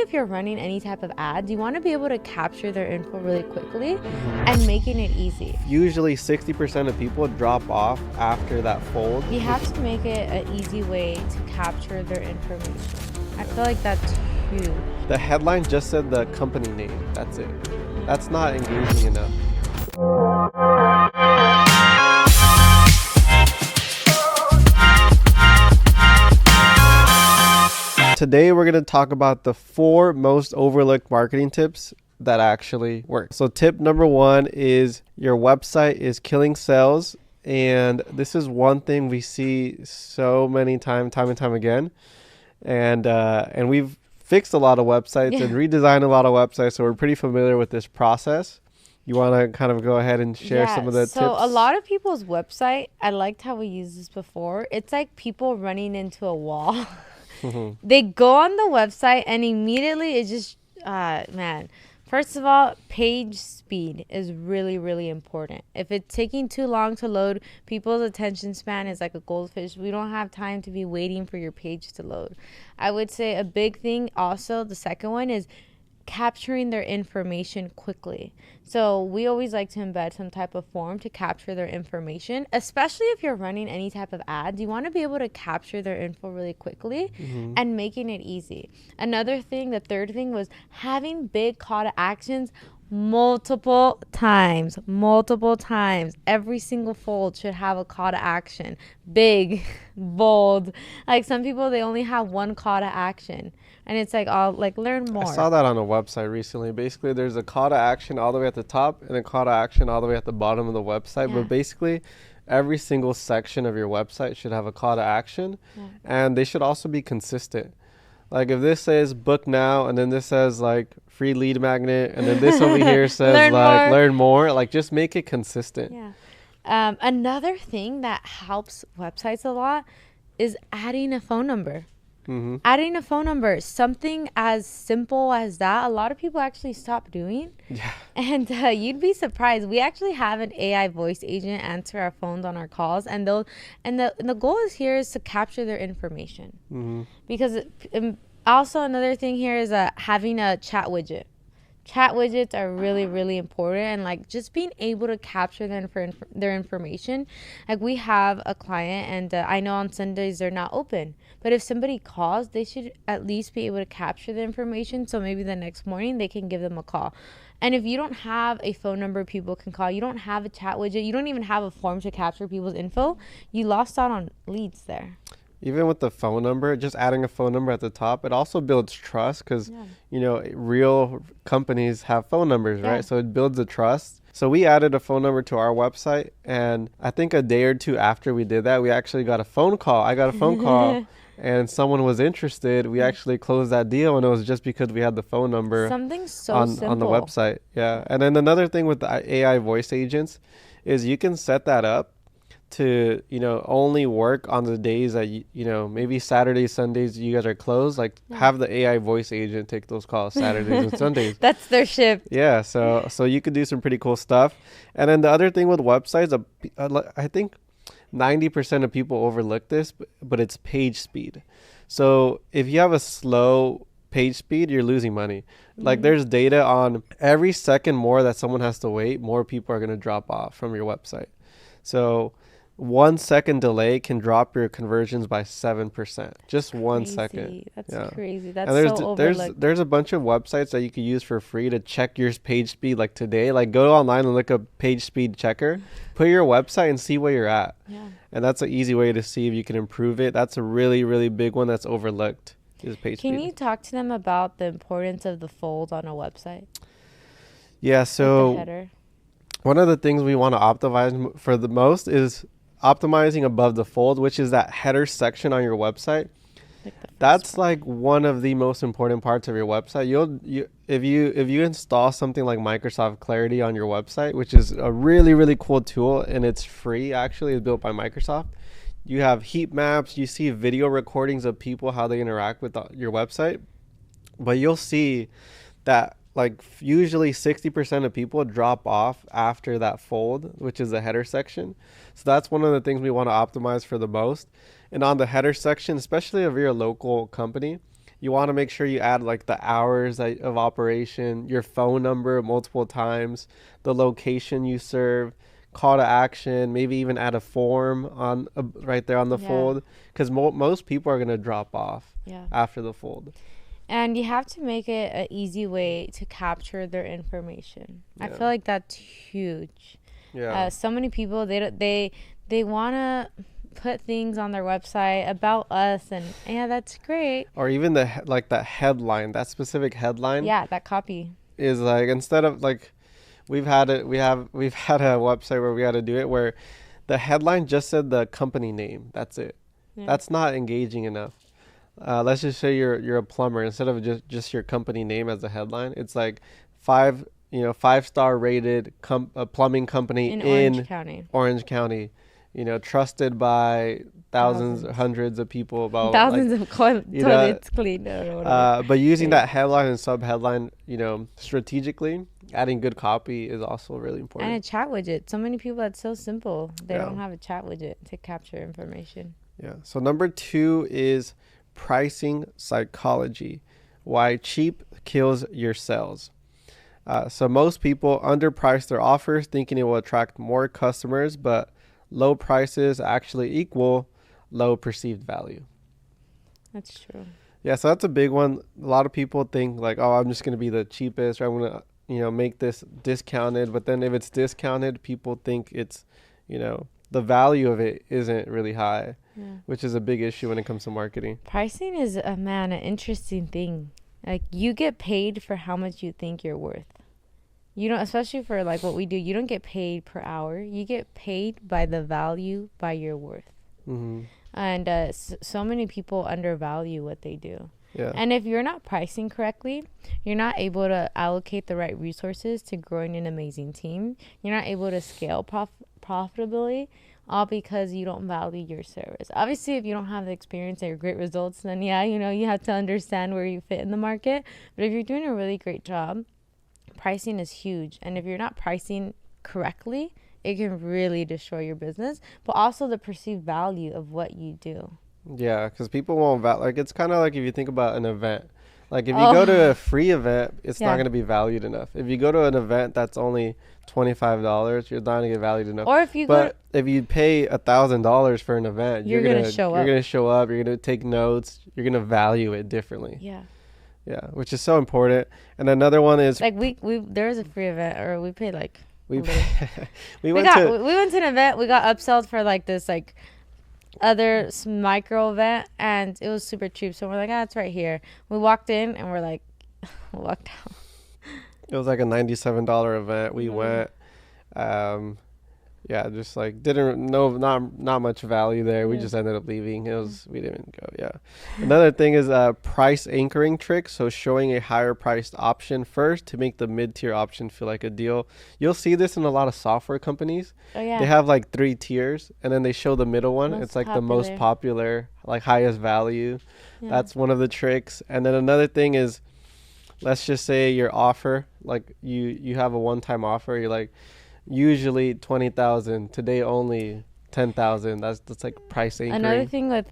if you're running any type of ads, you want to be able to capture their info really quickly and making it easy. Usually 60% of people drop off after that fold. You have to make it an easy way to capture their information. I feel like that's huge. The headline just said the company name. That's it. That's not engaging enough. Today we're going to talk about the 4 most overlooked marketing tips that actually work. So tip number 1 is your website is killing sales. And this is one thing we see so many time and time again. And we've fixed a lot of websites and redesigned a lot of websites. So we're pretty familiar with this process. You want to kind of go ahead and share some of the tips? So a lot of people's website, I liked how we used this before. It's like people running into a wall. They go on the website and immediately it just, man. First of all, page speed is really, really important. If it's taking too long to load, people's attention span is like a goldfish. We don't have time to be waiting for your page to load. I would say a big thing also, the second one is capturing their information quickly. So we always like to embed some type of form to capture their information, especially if you're running any type of ads. You want to be able to capture their info really quickly and making it easy. Another thing, the third thing, was having big call to actions multiple times. Every single fold should have a call to action, big, bold. Like some people, they only have one call to action, and it's like, all like, learn more. I saw that on a website recently. Basically, there's a call to action all the way at the top and a call to action all the way at the bottom of the website. But basically, every single section of your website should have a call to action, and they should also be consistent. Like if this says book now, and then this says like free lead magnet, and then this over here says learn more, like just make it consistent. Another thing that helps websites a lot is adding a phone number. Adding a phone number, something as simple as that, a lot of people actually stop doing. And you'd be surprised. We actually have an AI voice agent answer our phones on our calls, and the goal here is to capture their information. Because also another thing here is having a chat widget. Chat widgets are really, really important, and like just being able to capture their information. Like we have a client, and I know on Sundays they're not open, but if somebody calls, they should at least be able to capture the information, so maybe the next morning they can give them a call. And if you don't have a phone number people can call, you don't have a chat widget, you don't even have a form to capture people's info, you lost out on leads there. Even with the phone number, just adding a phone number at the top, it also builds trust because, you know, real companies have phone numbers, right? So it builds a trust. So we added a phone number to our website, and I think a day or two after we did that, we actually got a phone call. I got a phone call and someone was interested. We actually closed that deal, and it was just because we had the phone number Something so simple on the website. And then another thing with the AI voice agents is you can set that up to, you know, only work on the days that you know, maybe Saturdays, Sundays you guys are closed. Like have the AI voice agent take those calls Saturdays and Sundays. That's their shift. So you could do some pretty cool stuff. And then the other thing with websites, I think 90% of people overlook this, but it's page speed. So if you have a slow page speed, you're losing money. Like there's data on every second more that someone has to wait, more people are going to drop off from your website. So 1 second delay can drop your conversions by 7%. Just 1 second. That's crazy. That's and so overlooked. There's a bunch of websites that you can use for free to check your page speed. Like today, like go online and look up page speed checker. Put your website and see where you're at. And that's an easy way to see if you can improve it. That's a really, really big one that's overlooked. Is page speed. Can you talk to them about the importance of the fold on a website? So the header. One of the things we want to optimize for the most is optimizing above the fold, which is that header section on your website. That's like one of the most important parts of your website. If you install something like Microsoft Clarity on your website, which is a really, really cool tool, and it's free, actually, it's built by Microsoft. You have heat maps, you see video recordings of people, how they interact with your website, but you'll see that like usually 60% of people drop off after that fold, which is the header section. So that's one of the things we want to optimize for the most. And on the header section, especially if you're a local company, You want to make sure you add like the hours of operation, your phone number multiple times, the location you serve, call to action, maybe even add a form on right there on the fold, because most people are going to drop off after the fold. And you have to make it an easy way to capture their information. I feel like that's huge. So many people, they want to put things on their website about us, and that's great. Or even that headline, that specific headline. Yeah, that copy is like, instead of like, we've had a website where we had to do it where the headline just said the company name. That's it. That's not engaging enough. Let's just say you're a plumber. Instead of just your company name as a headline, it's like 5-star rated plumbing company in Orange County. Trusted by thousands, hundreds of people, about thousands of toilets cleaned. But using that headline and sub headline, strategically, adding good copy is also really important. And a chat widget. So many people, that's so simple. They don't have a chat widget to capture information. Yeah. So number 2 is pricing psychology. Why cheap kills your sales. So most people underprice their offers, thinking it will attract more customers, but low prices actually equal low perceived value. That's true. Yeah, so that's a big one. A lot of people think like, oh, I'm just going to be the cheapest, or I'm going to, make this discounted. But then if it's discounted, people think it's, the value of it isn't really high, which is a big issue when it comes to marketing. Pricing is, an interesting thing. Like, you get paid for how much you think you're worth. You don't, especially for like what we do, you don't get paid per hour. You get paid by the value, by your worth. Mm-hmm. And so many people undervalue what they do. Yeah. And if you're not pricing correctly, you're not able to allocate the right resources to growing an amazing team. You're not able to scale profitably, all because you don't value your service. Obviously, if you don't have the experience or great results, then you have to understand where you fit in the market. But if you're doing a really great job, pricing is huge. And if you're not pricing correctly, it can really destroy your business, but also the perceived value of what you do. Yeah, because people won't like, it's kind of like if you think about an event. Like if you go to a free event, it's not going to be valued enough. If you go to an event that's only $25, you're not going to get valued enough. Or if you if you pay $1,000 for an event, you're going to show up. You're going to show up. You're going to take notes. You're going to value it differently. Yeah, which is so important. And another one is like there was a free event, or we paid like we went to an event. We got upsells for like this like other micro event, and it was super cheap. So we're like, it's right here. We walked in and we're like, walked out. It was like a $97 event. We went. Just like not much value there. We just ended up leaving. We didn't go. Yeah. Another thing is price anchoring trick. So showing a higher priced option first to make the mid-tier option feel like a deal. You'll see this in a lot of software companies. Oh yeah. They have like 3 tiers, and then they show the middle one. It's like the most popular, like highest value. Yeah. That's one of the tricks. And then another thing is, let's just say your offer, like you have a one-time offer. You're like, usually 20,000, today only 10,000. That's like price anchoring. Another thing with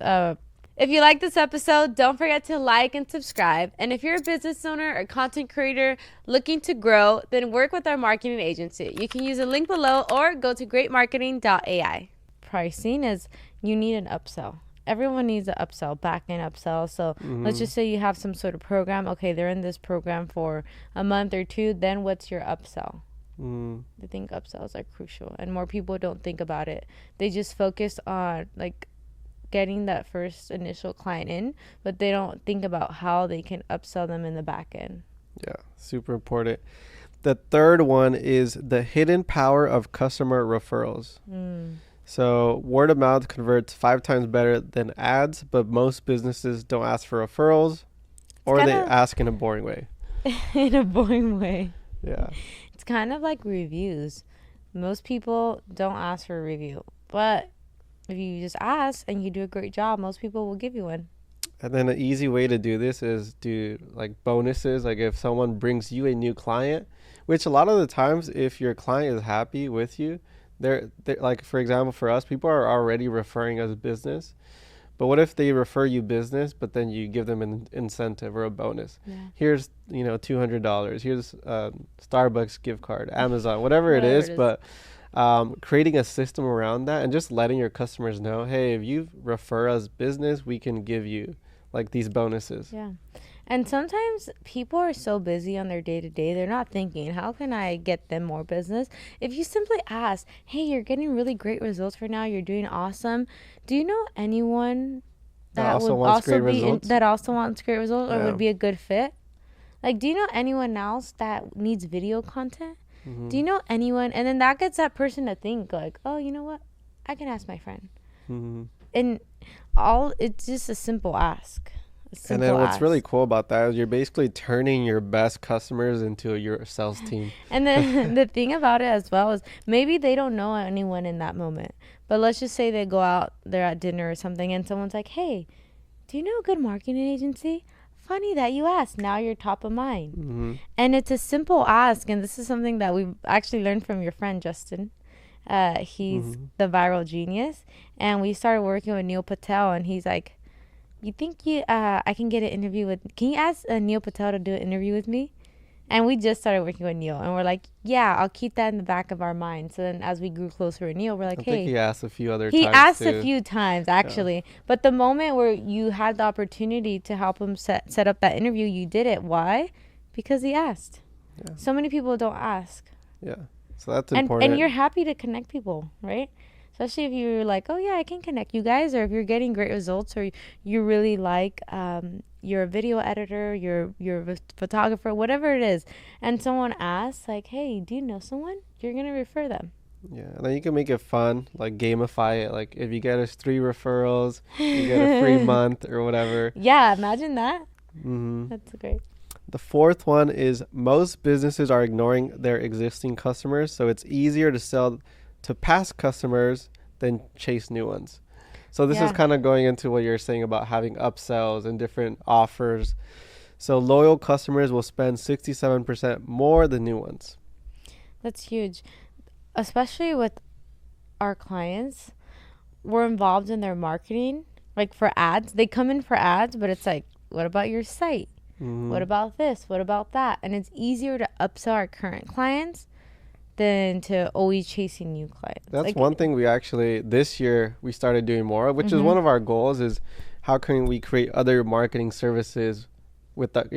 if you like this episode, don't forget to like and subscribe. And if you're a business owner or content creator looking to grow, then work with our marketing agency. You can use a link below or go to greatmarketing.ai. Pricing is, you need an upsell. Everyone needs an upsell, back-end upsell. So let's just say you have some sort of program. Okay, they're in this program for a month or 2. Then what's your upsell? I think upsells are crucial, and more people don't think about it. They just focus on like getting that first initial client in, but they don't think about how they can upsell them in the back end. Yeah, super important. The third one is the hidden power of customer referrals. So word of mouth converts 5 times better than ads, but most businesses don't ask for referrals, or they ask in a boring way. In a boring way. Yeah. It's kind of like reviews. Most people don't ask for a review, but if you just ask and you do a great job, most people will give you one. And then an easy way to do this is do like bonuses. Like if someone brings you a new client, which a lot of the times, if your client is happy with you, they're like, for example, for us, people are already referring us business. But what if they refer you business, but then you give them an incentive or a bonus? Yeah. Here's, $200. Here's a Starbucks gift card, Amazon, whatever it is. But creating a system around that and just letting your customers know, hey, if you refer us business, we can give you like these bonuses. Yeah. And sometimes people are so busy on their day-to-day, they're not thinking, how can I get them more business? If you simply ask, hey, you're getting really great results right now, you're doing awesome. Do you know anyone that also would wants also great be results? that also wants great results or Yeah. would be a good fit? Like, do you know anyone else that needs video content? Mm-hmm. Do you know anyone? And then that gets that person to think like, oh, you know what? I can ask my friend. Mm-hmm. And it's just a simple ask. And then what's really cool about that is you're basically turning your best customers into your sales team. And then the thing about it as well is maybe they don't know anyone in that moment. But let's just say they go out, they're at dinner or something, and someone's like, hey, do you know a good marketing agency? Funny that you asked. Now you're top of mind. Mm-hmm. And it's a simple ask. And this is something that we've actually learned from your friend, Justin. He's the viral genius. And we started working with 𝗖𝗶𝘁 𝗪𝗶𝘁, and he's like, you think I can get an interview with, can you ask 𝗖𝗶𝘁 𝗪𝗶𝘁 to do an interview with me? And we just started working with Neil, and we're like, yeah, I'll keep that in the back of our mind. So then as we grew closer with Neil, we're like, I think he asked a few other times. He asked too. a few times, actually. Yeah. But the moment where you had the opportunity to help him set up that interview, you did it. Why? Because he asked. Yeah. So many people don't ask. Yeah. So that's important. And you're happy to connect people, right? Especially if you're like, oh, yeah, I can connect you guys. Or if you're getting great results, or you really like, you're a video editor, you're a photographer, whatever it is. And someone asks, like, hey, do you know someone? You're going to refer them. Yeah. And then you can make it fun, like gamify it. Like if you get us 3 referrals, you get a free month or whatever. Yeah, imagine that. Mm-hmm. That's great. The fourth one is most businesses are ignoring their existing customers. So it's easier to sell to past customers than chase new ones. So this is kind of going into what you're saying about having upsells and different offers. So loyal customers will spend 67% more than new ones. That's huge. Especially with our clients, we're involved in their marketing. Like for ads, they come in for ads, but it's like, what about your site? Mm-hmm. What about this? What about that? And it's easier to upsell our current clients than to always chasing new clients. That's like one thing we actually, this year, we started doing more of, which is one of our goals, is how can we create other marketing services with that,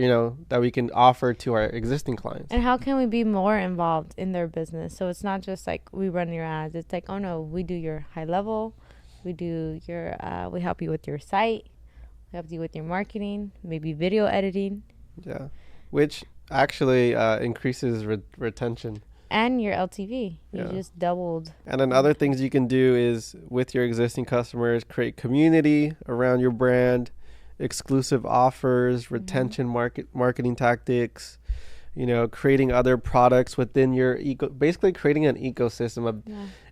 that we can offer to our existing clients. And how can we be more involved in their business? So it's not just like we run your ads. It's like, oh no, we do your high level. We do your, we help you with your site. We help you with your marketing, maybe video editing. Yeah. Which actually increases retention. And your LTV. You just doubled. And then other things you can do is with your existing customers, create community around your brand, exclusive offers, retention marketing tactics, creating other products within your basically creating an ecosystem of,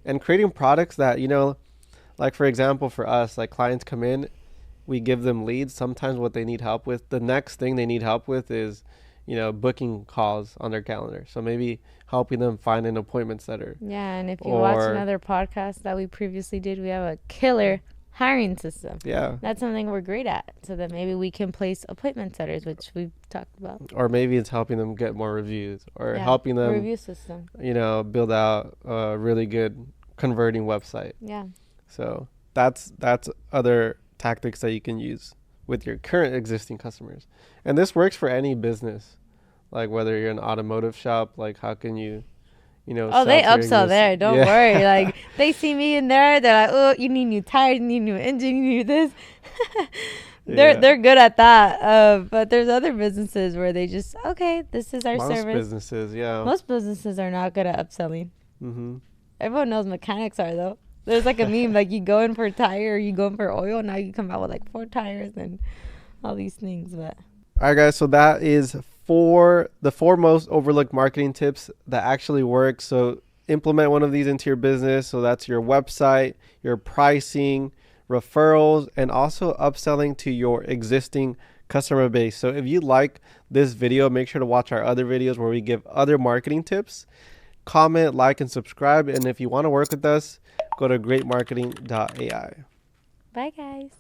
and creating products that, like for example, for us, like clients come in, we give them leads. Sometimes what they need help with, the next thing they need help with is, booking calls on their calendar. So maybe helping them find an appointment setter. Yeah, and if you watch another podcast that we previously did, we have a killer hiring system. Yeah. That's something we're great at. So that maybe we can place appointment setters, which we've talked about. Or maybe it's helping them get more reviews, or helping them review system. Build out a really good converting website. Yeah. So that's other tactics that you can use with your current existing customers. And this works for any business. Like whether you're an automotive shop, like how can you, oh, they upsell there. Don't worry. Like they see me in there, they're like, oh, you need new tires, you need new engine, you need this. They're good at that. But there's other businesses where they just, okay, this is our service. Most businesses are not good at upselling. Mm-hmm. Everyone knows mechanics are though. There's like a meme, like you go in for a tire, or you go in for oil, now you come out with like 4 tires and all these things. But all right, guys, so that is the 4 most overlooked marketing tips that actually work. So implement one of these into your business. So that's your website, your pricing, referrals, and also upselling to your existing customer base. So if you like this video, make sure to watch our other videos where we give other marketing tips. Comment, like, and subscribe. And if you want to work with us, go to greatmarketing.ai. Bye, guys.